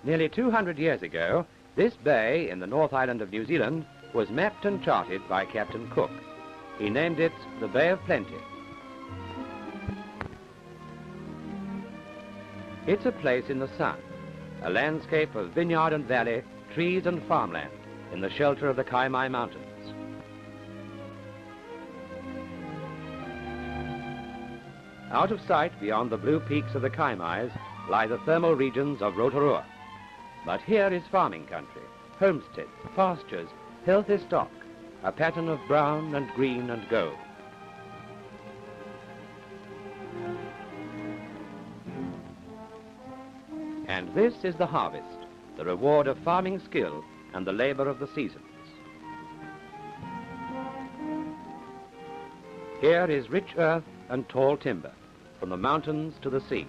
Nearly 200 years ago, this bay in the North Island of New Zealand was mapped and charted by Captain Cook. He named it the Bay of Plenty. It's a place in the sun, a landscape of vineyard and valley, trees and farmland in the shelter of the Kaimai Mountains. Out of sight beyond the blue peaks of the Kaimais lie the thermal regions of Rotorua. But here is farming country, homesteads, pastures, healthy stock, a pattern of brown and green and gold. And this is the harvest, the reward of farming skill and the labor of the seasons. Here is rich earth and tall timber, from the mountains to the sea.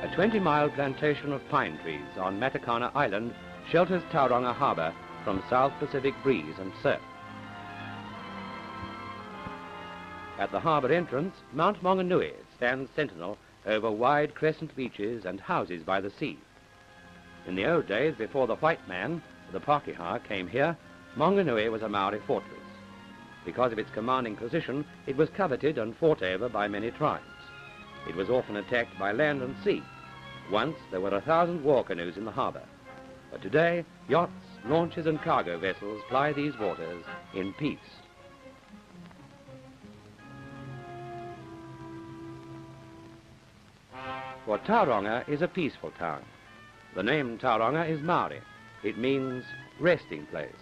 A 20-mile plantation of pine trees on Matakana Island shelters Tauranga Harbour from South Pacific breeze and surf. At the harbour entrance, Mount Maunganui stands sentinel over wide crescent beaches and houses by the sea. In the old days, before the white man, the Pakeha, came here, Maunganui was a Maori fortress. Because of its commanding position, it was coveted and fought over by many tribes. It was often attacked by land and sea. Once there were 1,000 war canoes in the harbour. But today, yachts, launches and cargo vessels ply these waters in peace. For Tauranga is a peaceful town. The name Tauranga is Maori. It means resting place.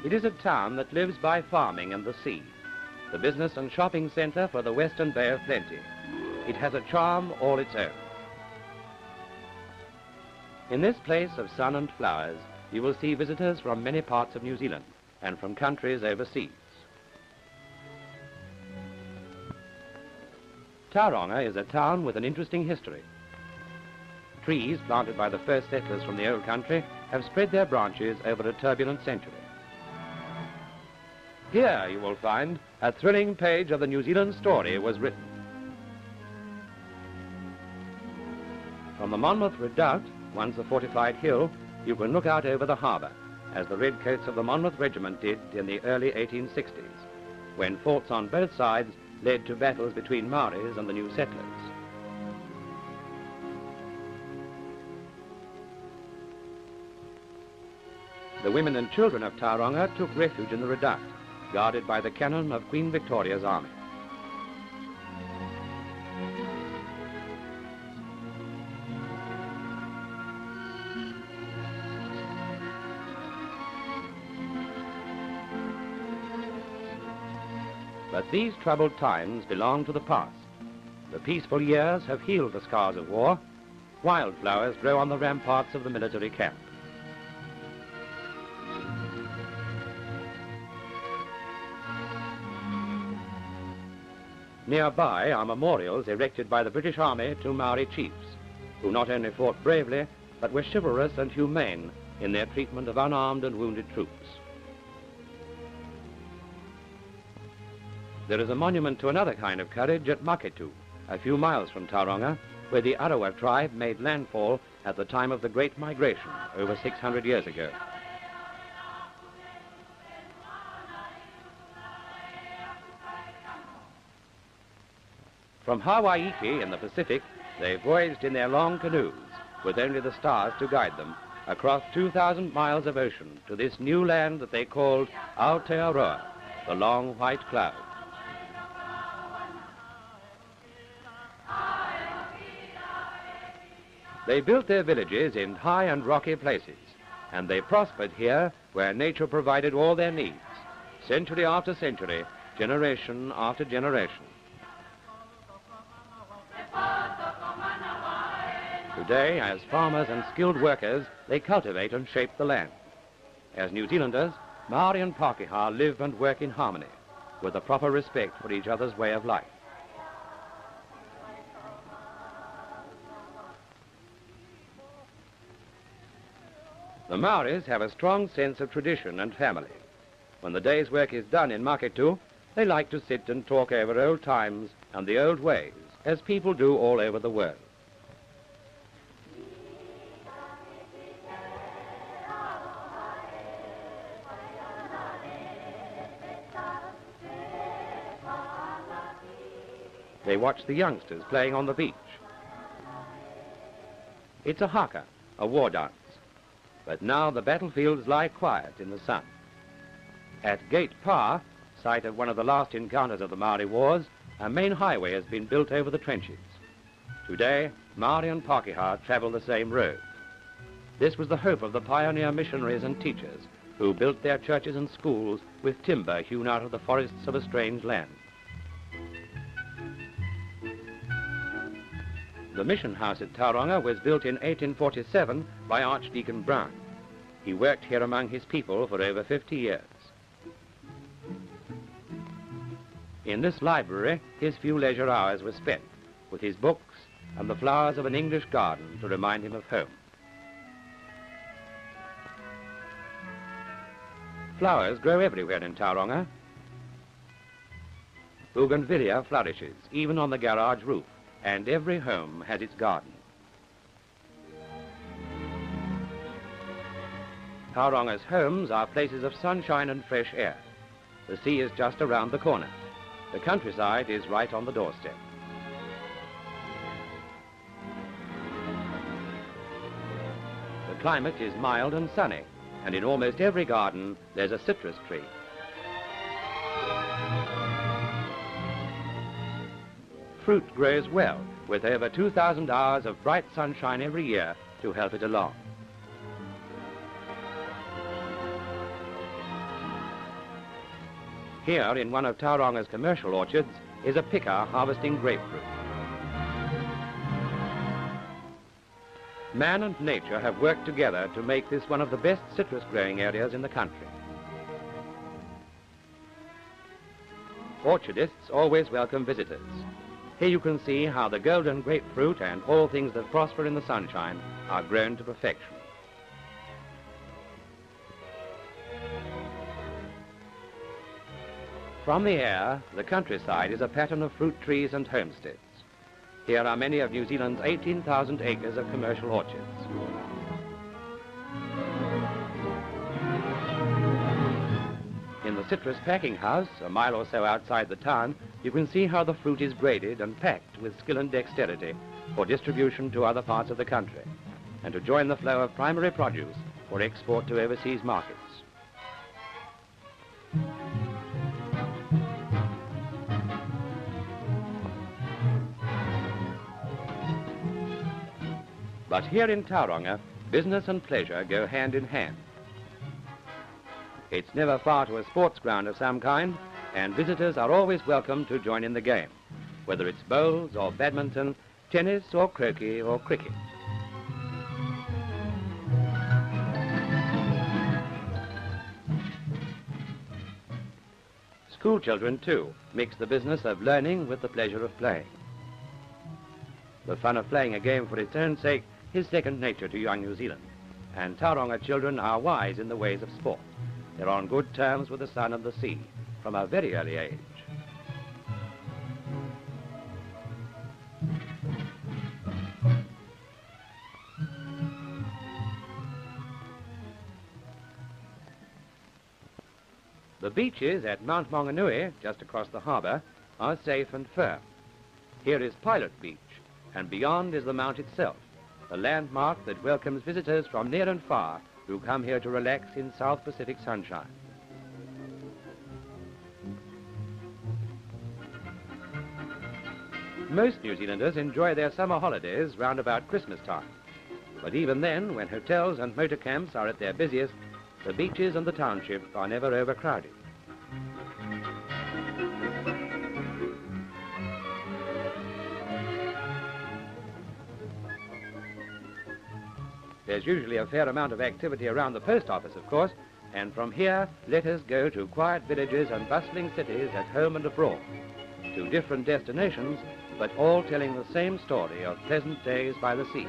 It is a town that lives by farming and the sea, the business and shopping centre for the Western Bay of Plenty. It has a charm all its own. In this place of sun and flowers, you will see visitors from many parts of New Zealand and from countries overseas. Tauranga is a town with an interesting history. Trees planted by the first settlers from the old country have spread their branches over a turbulent century. Here you will find a thrilling page of the New Zealand story was written. From the Monmouth Redoubt, once a fortified hill, you can look out over the harbour, as the redcoats of the Monmouth Regiment did in the early 1860s, when forts on both sides led to battles between Maoris and the new settlers. The women and children of Tauranga took refuge in the redoubt, guarded by the cannon of Queen Victoria's army. But these troubled times belong to the past. The peaceful years have healed the scars of war. Wildflowers grow on the ramparts of the military camp. Nearby are memorials erected by the British Army to Maori chiefs, who not only fought bravely, but were chivalrous and humane in their treatment of unarmed and wounded troops. There is a monument to another kind of courage at Maketu, a few miles from Tauranga, where the Arawa tribe made landfall at the time of the Great Migration over 600 years ago. From Hawaii in the Pacific, they voyaged in their long canoes, with only the stars to guide them, across 2,000 miles of ocean to this new land that they called Aotearoa, the long white cloud. They built their villages in high and rocky places, and they prospered here where nature provided all their needs, century after century, generation after generation. Today, as farmers and skilled workers, they cultivate and shape the land. As New Zealanders, Maori and Pakeha live and work in harmony, with a proper respect for each other's way of life. The Maoris have a strong sense of tradition and family. When the day's work is done in Maketu, They like to sit and talk over old times and the old ways, as people do all over the world. They watch the youngsters playing on the beach. It's a haka, a war dance, but now the battlefields lie quiet in the sun. At Gate Pa, site of one of the last encounters of the Maori Wars, a main highway has been built over the trenches. Today, Maori and Pakeha travel the same road. This was the hope of the pioneer missionaries and teachers who built their churches and schools with timber hewn out of the forests of a strange land. The mission house at Tauranga was built in 1847 by Archdeacon Brown. He worked here among his people for over 50 years. In this library, his few leisure hours were spent, with his books and the flowers of an English garden to remind him of home. Flowers grow everywhere in Tauranga. Bougainvillea flourishes, even on the garage roof, and every home has its garden. Tauranga's homes are places of sunshine and fresh air. The sea is just around the corner. The countryside is right on the doorstep. The climate is mild and sunny, and in almost every garden there's a citrus tree. Fruit grows well, with over 2,000 hours of bright sunshine every year to help it along. Here, in one of Tauranga's commercial orchards, is a picker harvesting grapefruit. Man and nature have worked together to make this one of the best citrus growing areas in the country. Orchardists always welcome visitors. Here you can see how the golden grapefruit and all things that prosper in the sunshine are grown to perfection. From the air, the countryside is a pattern of fruit trees and homesteads. Here are many of New Zealand's 18,000 acres of commercial orchards. In the citrus packing house, a mile or so outside the town, you can see how the fruit is graded and packed with skill and dexterity for distribution to other parts of the country and to join the flow of primary produce for export to overseas markets. But here in Tauranga, business and pleasure go hand in hand. It's never far to a sports ground of some kind, and visitors are always welcome to join in the game, whether it's bowls or badminton, tennis or croquet or cricket. School children, too, mix the business of learning with the pleasure of playing. The fun of playing a game for its own sake is second nature to young New Zealand, and Tauranga children are wise in the ways of sport. They're on good terms with the sun and the sea from a very early age. The beaches at Mount Maunganui, just across the harbour, are safe and firm. Here is Pilot Beach, and beyond is the mount itself, a landmark that welcomes visitors from near and far who come here to relax in South Pacific sunshine. Most New Zealanders enjoy their summer holidays round about Christmas time. But even then, when hotels and motor camps are at their busiest, the beaches and the township are never overcrowded. There's usually a fair amount of activity around the post office, of course, and from here, let us go to quiet villages and bustling cities at home and abroad, to different destinations, but all telling the same story of pleasant days by the sea.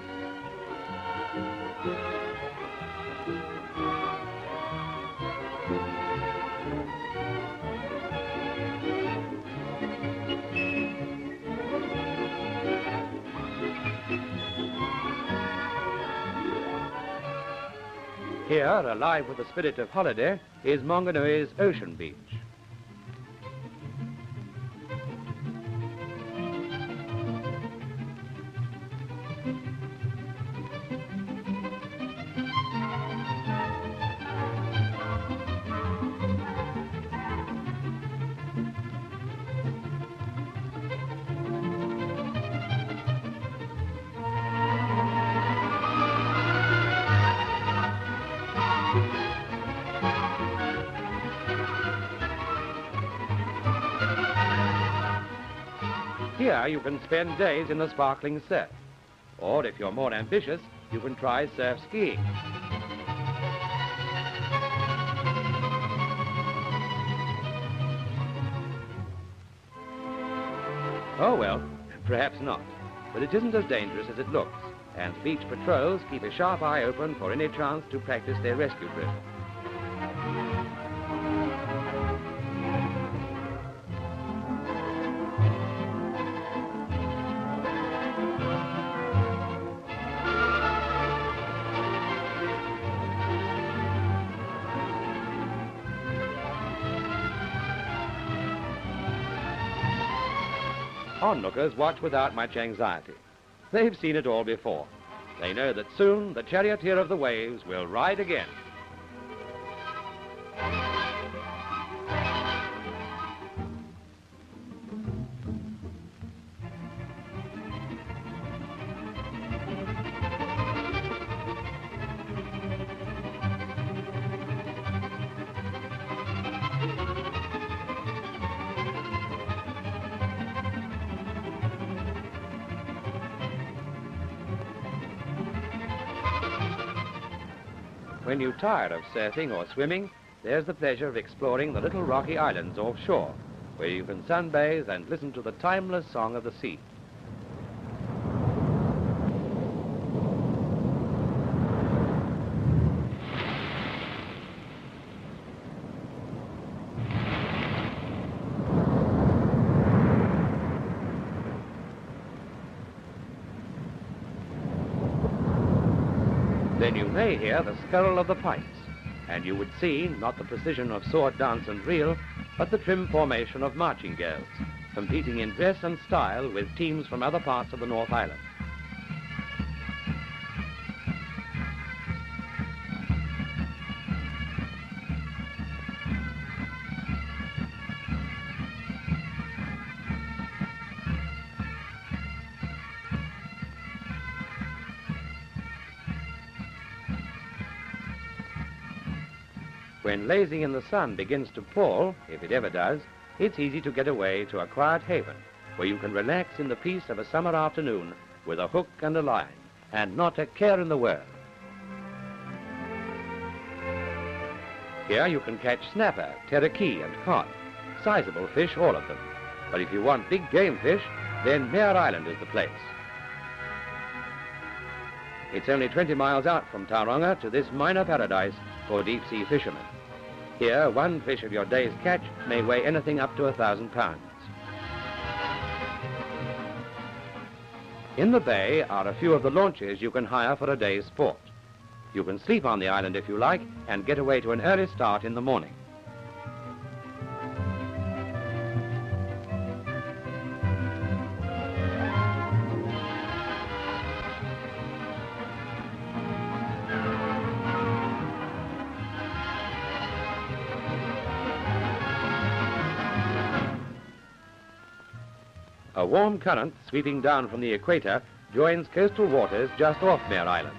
Here, alive with the spirit of holiday, is Maunganui's Ocean Beach. Here you can spend days in the sparkling surf. Or if you're more ambitious, you can try surf skiing. Oh well, perhaps not. But it isn't as dangerous as it looks, and beach patrols keep a sharp eye open for any chance to practice their rescue drill. Onlookers watch without much anxiety. They've seen it all before. They know that soon the charioteer of the waves will ride again. When you tire of surfing or swimming, there's the pleasure of exploring the little rocky islands offshore, where you can sunbathe and listen to the timeless song of the sea. Then you may hear the skirl of the pipes, and you would see not the precision of sword dance and reel, but the trim formation of marching girls, competing in dress and style with teams from other parts of the North Island. When lazing in the sun begins to pall, if it ever does, it's easy to get away to a quiet haven where you can relax in the peace of a summer afternoon with a hook and a line and not a care in the world. Here you can catch snapper, terraki and cod, sizable fish, all of them. But if you want big game fish, then Mare Island is the place. It's only 20 miles out from Tauranga to this minor paradise for deep-sea fishermen. Here, one fish of your day's catch may weigh anything up to 1,000 pounds. In the bay are a few of the launches you can hire for a day's sport. You can sleep on the island if you like and get away to an early start in the morning. A warm current sweeping down from the equator joins coastal waters just off Mare Island.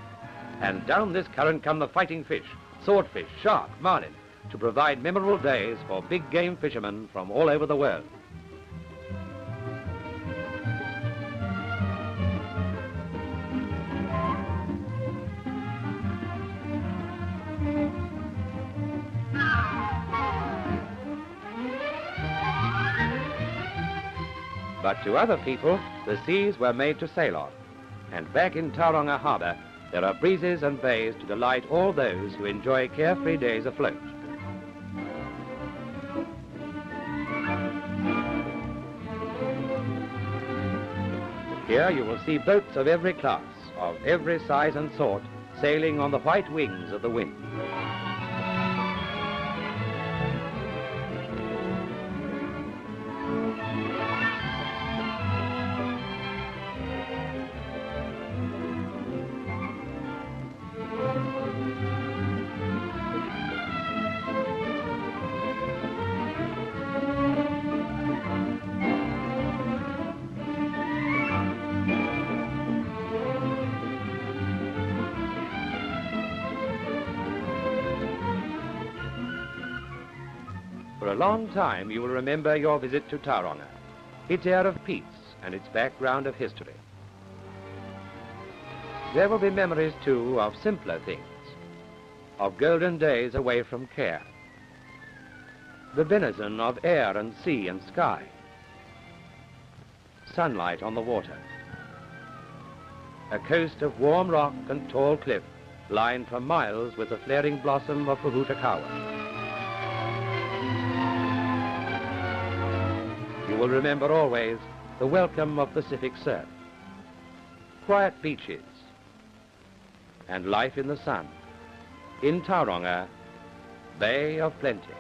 And down this current come the fighting fish, swordfish, shark, marlin, to provide memorable days for big game fishermen from all over the world. But to other people, the seas were made to sail on. And back in Tauranga Harbour, there are breezes and bays to delight all those who enjoy carefree days afloat. Here you will see boats of every class, of every size and sort, sailing on the white wings of the wind. For a long time you will remember your visit to Tauranga, its air of peace and its background of history. There will be memories, too, of simpler things, of golden days away from care, the benison of air and sea and sky, sunlight on the water, a coast of warm rock and tall cliff lined for miles with the flaring blossom of Puhutakawa. You will remember always the welcome of Pacific surf, quiet beaches, and life in the sun in Tauranga Bay of Plenty.